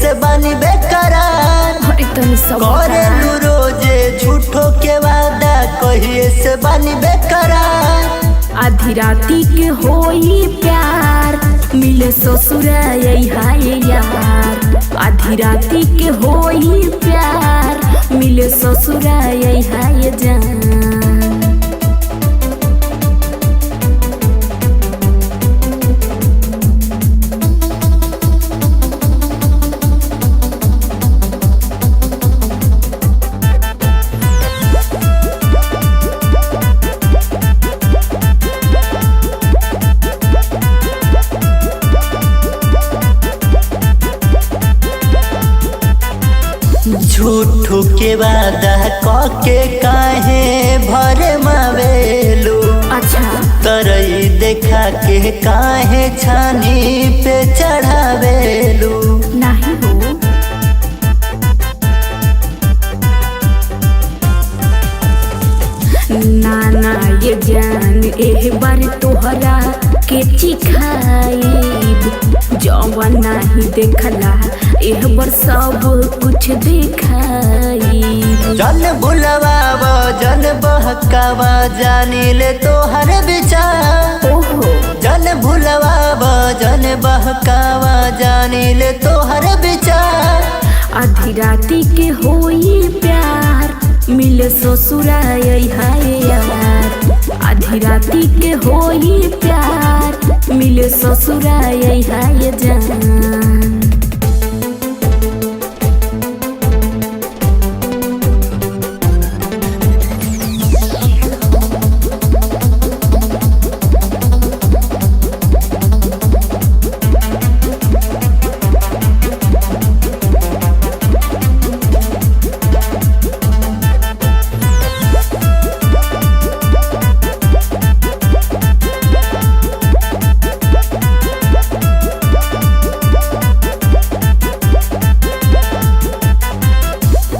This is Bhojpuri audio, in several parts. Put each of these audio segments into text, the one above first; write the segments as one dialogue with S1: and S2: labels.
S1: से बानी बेकरार। करेलू रोजे झूठो के वादा कहिए से बानी बेकरार।
S2: आधी राती के होई प्यार मिले ससुरा हाय यार। आधी राती के होई प्यार मिले ससुरा हाय जान।
S1: झूठो के वादा कके काहे भरे मावेलू।
S2: अच्छा
S1: तरई देखा के काहे छानी पे चढ़ावेलू।
S2: नहीं हो नाना ये जान एक बार तोहरा के चिखाइब। जवन नहीं देखला एक बार सब कुछ दिखाइब।
S1: जन भुलवाव जन बहकावा जानी ले तोहर विचार।
S2: ओहो
S1: जन भुलवाव जन बहकावा जानी ले तोहर विचार।
S2: आधी राती के होई प्यार मिले ससुरा हाय यार। आधी राती के होई प्यार मिले ससुरा हाय जान।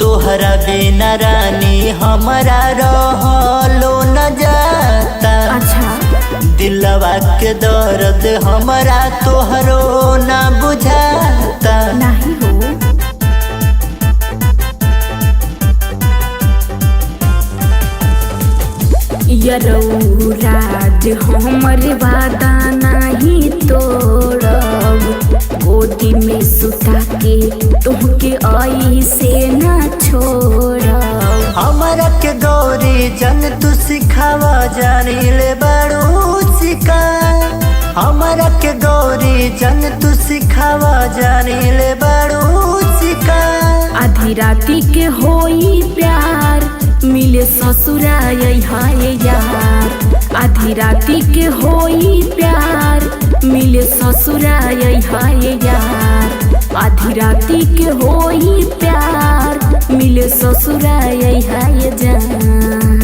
S1: तोहरा बिना रानी हमारा रहलो न जाता।
S2: अच्छा
S1: दिलवा के दर्द हमारा तोहरो न बुझाता।
S2: नहीं हो राज हमर वादा नहीं तोड़ब। गोदी में सुता के तुमके आई से ना छोड़ब।
S1: हमारा के गौरी जन तू सिखावा जानी ले बड़ू सिका। हमारा के गौरी जन तू सिखावा जानी ले बड़ू सिका।
S2: आधी राती के होई प्यार मिले ससुरा हाय यार। आधी राती के होई प्यार मिले ससुरा हाय यार। आधी राती के होई प्यार मिले ससुरा हाय जान।